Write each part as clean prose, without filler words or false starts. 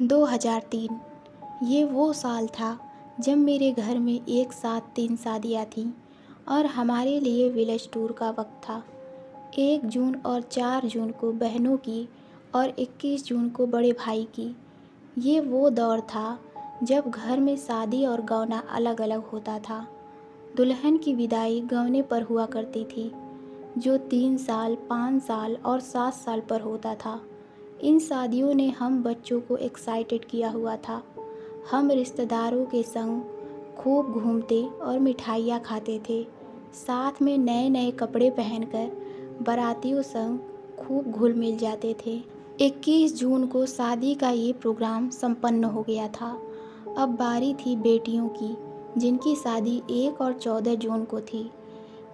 2003 ये वो साल था जब मेरे घर में एक साथ 3 शादियाँ थीं और हमारे लिए विलेज टूर का वक्त था। 1 जून और 4 जून को बहनों की और 21 जून को बड़े भाई की। ये वो दौर था जब घर में शादी और गौना अलग-अलग होता था। दुल्हन की विदाई गौने पर हुआ करती थी, जो 3 साल, 5 साल और 7 साल पर होता था। इन शादियों ने हम बच्चों को एक्साइटेड किया हुआ था। हम रिश्तेदारों के संग खूब घूमते और मिठाइयाँ खाते थे। साथ में नए-नए कपड़े पहनकर बारातियों संग खूब घुल मिल जाते थे। 21 जून को शादी का ये प्रोग्राम संपन्न हो गया था। अब बारी थी बेटियों की, जिनकी शादी 1 और 14 जून को थी।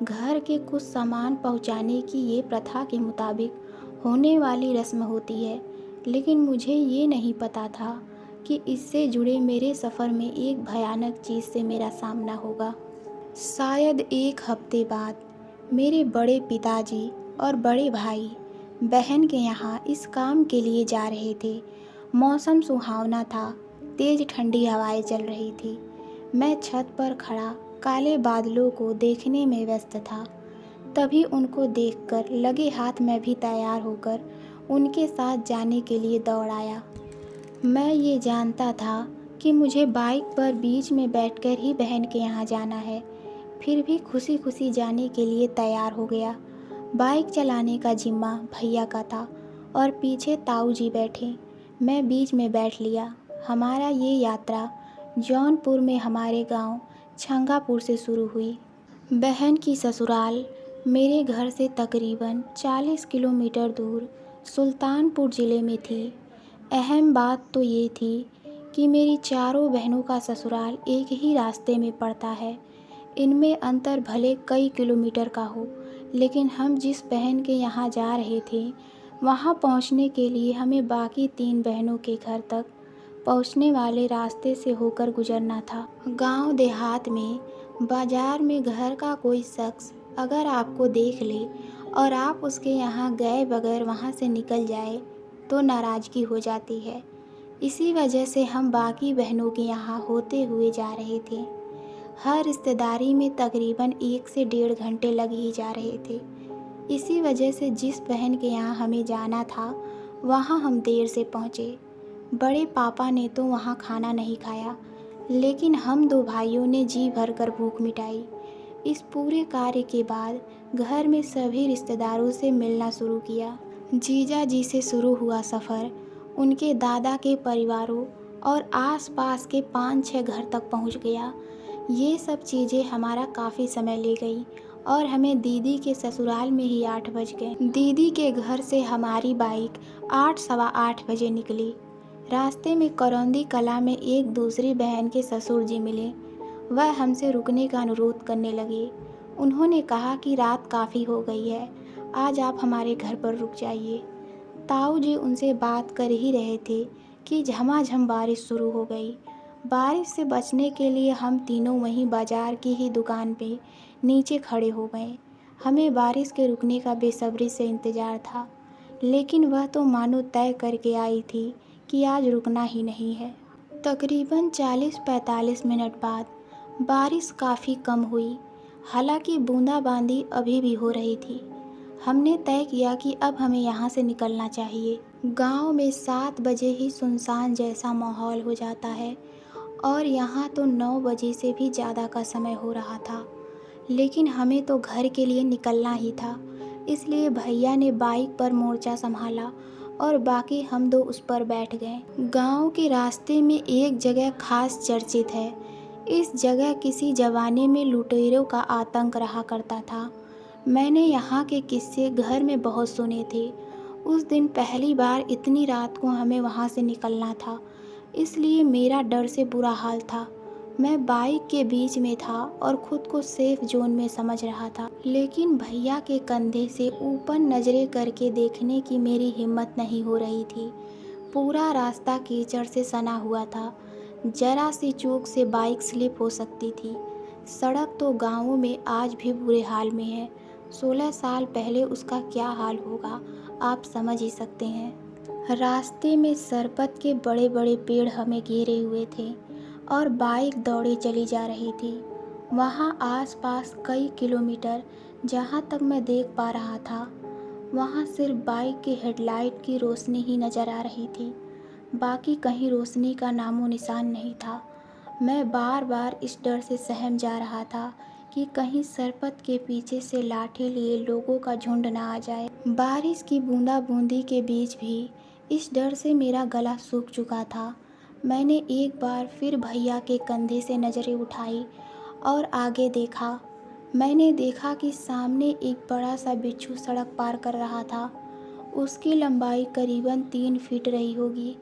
घर के कुछ सामान पहुंचाने की ये प्रथा के मुताबिक होने वाली रस्म होती है, लेकिन मुझे ये नहीं पता था कि इससे जुड़े मेरे सफ़र में एक भयानक चीज़ से मेरा सामना होगा। शायद 1 हफ्ते बाद मेरे बड़े पिताजी और बड़े भाई बहन के यहाँ इस काम के लिए जा रहे थे। मौसम सुहावना था, तेज़ ठंडी हवाएं चल रही थी। मैं छत पर खड़ा काले बादलों को देखने में व्यस्त था। तभी उनको देखकर लगे हाथ मैं भी तैयार होकर उनके साथ जाने के लिए दौड़ आया। मैं ये जानता था कि मुझे बाइक पर बीच में बैठकर ही बहन के यहाँ जाना है, फिर भी खुशी खुशी जाने के लिए तैयार हो गया। बाइक चलाने का जिम्मा भैया का था और पीछे ताऊ जी बैठे। मैं बीच में बैठ लिया। हमारा ये यात्रा जौनपुर में हमारे गांव छंगापुर से शुरू हुई। बहन की ससुराल मेरे घर से तकरीबन 40 किलोमीटर दूर सुल्तानपुर ज़िले में थी। अहम बात तो ये थी कि मेरी चारों बहनों का ससुराल एक ही रास्ते में पड़ता है। इनमें अंतर भले कई किलोमीटर का हो, लेकिन हम जिस बहन के यहाँ जा रहे थे, वहाँ पहुँचने के लिए हमें बाकी 3 बहनों के घर तक पहुँचने वाले रास्ते से होकर गुजरना था। गांव देहात में, बाज़ार में घर का कोई शख्स अगर आपको देख ले और आप उसके यहाँ गए बगैर वहाँ से निकल जाए तो नाराज़गी हो जाती है। इसी वजह से हम बाकी बहनों के यहाँ होते हुए जा रहे थे। हर रिश्तेदारी में तकरीबन 1 से 1.5 घंटे लग ही जा रहे थे। इसी वजह से जिस बहन के यहाँ हमें जाना था, वहाँ हम देर से पहुँचे। बड़े पापा ने तो वहाँ खाना नहीं खाया, लेकिन हम 2 भाइयों ने जी भरकर भूख मिटाई। इस पूरे कार्य के बाद घर में सभी रिश्तेदारों से मिलना शुरू किया। जीजा जी से शुरू हुआ सफ़र उनके दादा के परिवारों और आसपास के 5-6 घर तक पहुंच गया। ये सब चीज़ें हमारा काफ़ी समय ले गई और हमें दीदी के ससुराल में ही 8 बज गए। दीदी के घर से हमारी बाइक 8 सवा 8 बजे निकली। रास्ते में करौंदी कला में एक दूसरी बहन के ससुर जी मिले। वह हमसे रुकने का अनुरोध करने लगे। उन्होंने कहा कि रात काफ़ी हो गई है, आज आप हमारे घर पर रुक जाइए। ताऊ जी उनसे बात कर ही रहे थे कि झमाझम बारिश शुरू हो गई। बारिश से बचने के लिए हम तीनों वहीं बाजार की ही दुकान पे नीचे खड़े हो गए। हमें बारिश के रुकने का बेसब्री से इंतज़ार था, लेकिन वह तो मानो तय करके आई थी कि आज रुकना ही नहीं है। तकरीबन 40-45 मिनट बाद बारिश काफ़ी कम हुई, हालांकि बूंदाबांदी अभी भी हो रही थी। हमने तय किया कि अब हमें यहाँ से निकलना चाहिए। गांव में 7 बजे ही सुनसान जैसा माहौल हो जाता है और यहाँ तो 9 बजे से भी ज़्यादा का समय हो रहा था, लेकिन हमें तो घर के लिए निकलना ही था। इसलिए भैया ने बाइक पर मोर्चा संभाला और बाकी हम 2 उस पर बैठ गए। गांव के रास्ते में एक जगह खास चर्चित है। इस जगह किसी ज़माने में लुटेरों का आतंक रहा करता था। मैंने यहाँ के किस्से घर में बहुत सुने थे। उस दिन पहली बार इतनी रात को हमें वहाँ से निकलना था, इसलिए मेरा डर से बुरा हाल था। मैं बाइक के बीच में था और ख़ुद को सेफ जोन में समझ रहा था, लेकिन भैया के कंधे से ऊपर नज़रें करके देखने की मेरी हिम्मत नहीं हो रही थी। पूरा रास्ता कीचड़ से सना हुआ था। जरा सी चूक से बाइक स्लिप हो सकती थी। सड़क तो गाँवों में आज भी बुरे हाल में है। 16 साल पहले उसका क्या हाल होगा, आप समझ ही सकते हैं। रास्ते में सरपत के बड़े बड़े पेड़ हमें घेरे हुए थे और बाइक दौड़े चली जा रही थी। वहाँ आसपास कई किलोमीटर जहाँ तक मैं देख पा रहा था, वहाँ सिर्फ बाइक की हेडलाइट की रोशनी ही नज़र आ रही थी। बाकी कहीं रोशनी का नामो निशान नहीं था। मैं बार बार इस डर से सहम जा रहा था कि कहीं सरपत के पीछे से लाठी लिए लोगों का झुंड ना आ जाए। बारिश की बूंदाबूंदी के बीच भी इस डर से मेरा गला सूख चुका था। मैंने एक बार फिर भैया के कंधे से नज़रें उठाई और आगे देखा। मैंने देखा कि सामने एक बड़ा सा बिच्छू सड़क पार कर रहा था। उसकी लंबाई करीबन 3 फीट रही होगी।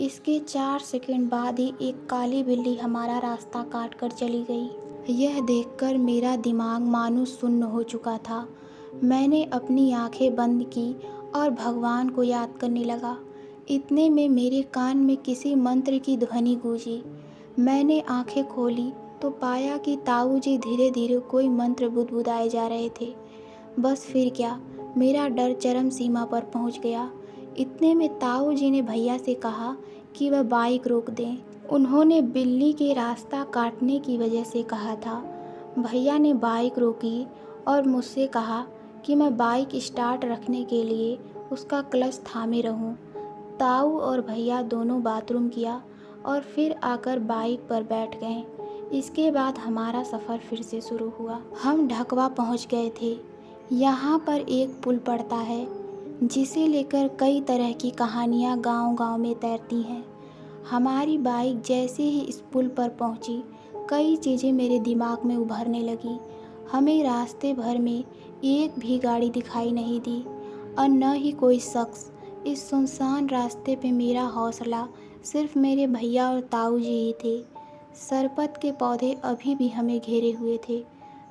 इसके 4 सेकंड बाद ही एक काली बिल्ली हमारा रास्ता काट कर चली गई। यह देखकर मेरा दिमाग मानो सुन्न हो चुका था। मैंने अपनी आंखें बंद की और भगवान को याद करने लगा। इतने में मेरे कान में किसी मंत्र की ध्वनि गूंजी। मैंने आंखें खोली तो पाया कि ताऊ जी धीरे धीरे कोई मंत्र बुदबुदाए जा रहे थे। बस फिर क्या, मेरा डर चरम सीमा पर पहुंच गया। इतने में ताऊ जी ने भैया से कहा कि वह बाइक रोक दें। उन्होंने बिल्ली के रास्ता काटने की वजह से कहा था। भैया ने बाइक रोकी और मुझसे कहा कि मैं बाइक स्टार्ट रखने के लिए उसका क्लच थामे रहूं। ताऊ और भैया दोनों बाथरूम किया और फिर आकर बाइक पर बैठ गए। इसके बाद हमारा सफ़र फिर से शुरू हुआ। हम ढकवा पहुंच गए थे। यहाँ पर एक पुल पड़ता है जिसे लेकर कई तरह की कहानियाँ गांव-गांव में तैरती हैं। हमारी बाइक जैसे ही इस पुल पर पहुंची, कई चीज़ें मेरे दिमाग में उभरने लगी। हमें रास्ते भर में एक भी गाड़ी दिखाई नहीं दी और न ही कोई शख्स। इस सुनसान रास्ते पे मेरा हौसला सिर्फ मेरे भैया और ताऊ जी ही थे। सरपत के पौधे अभी भी हमें घेरे हुए थे।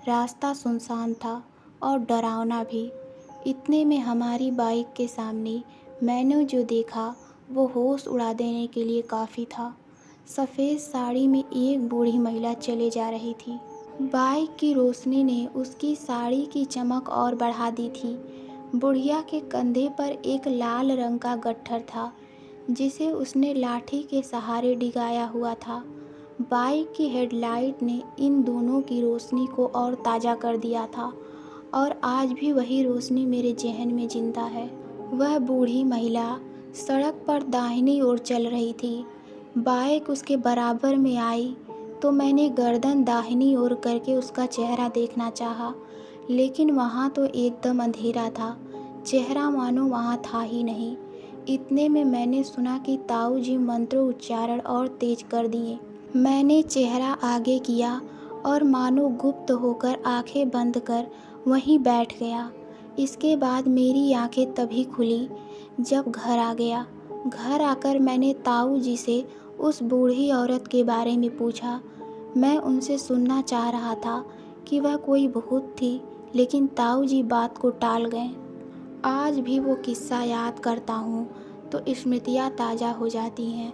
रास्ता सुनसान था और डरावना भी। इतने में हमारी बाइक के सामने मैंने जो देखा वो होश उड़ा देने के लिए काफ़ी था। सफ़ेद साड़ी में एक बूढ़ी महिला चले जा रही थी। बाइक की रोशनी ने उसकी साड़ी की चमक और बढ़ा दी थी। बुढ़िया के कंधे पर एक लाल रंग का गट्ठर था जिसे उसने लाठी के सहारे डिगाया हुआ था। बाइक की हेडलाइट ने इन दोनों की रोशनी को और ताज़ा कर दिया था और आज भी वही रोशनी मेरे ज़हन में जिंदा है। वह बूढ़ी महिला सड़क पर दाहिनी ओर चल रही थी। बाइक उसके बराबर में आई तो मैंने गर्दन दाहिनी ओर करके उसका चेहरा देखना चाहा, लेकिन वहाँ तो एकदम अंधेरा था। चेहरा मानो वहाँ था ही नहीं। इतने में मैंने सुना कि ताऊ जी मंत्रोच्चारण और तेज कर दिए। मैंने चेहरा आगे किया और मानो गुप्त होकर आंखें बंद कर वहीं बैठ गया। इसके बाद मेरी आंखें तभी खुली जब घर आ गया। घर आकर मैंने ताऊ जी से उस बूढ़ी औरत के बारे में पूछा। मैं उनसे सुनना चाह रहा था कि वह कोई भूत थी, लेकिन ताऊ जी बात को टाल गए। आज भी वो किस्सा याद करता हूँ तो स्मृतियाँ ताज़ा हो जाती हैं।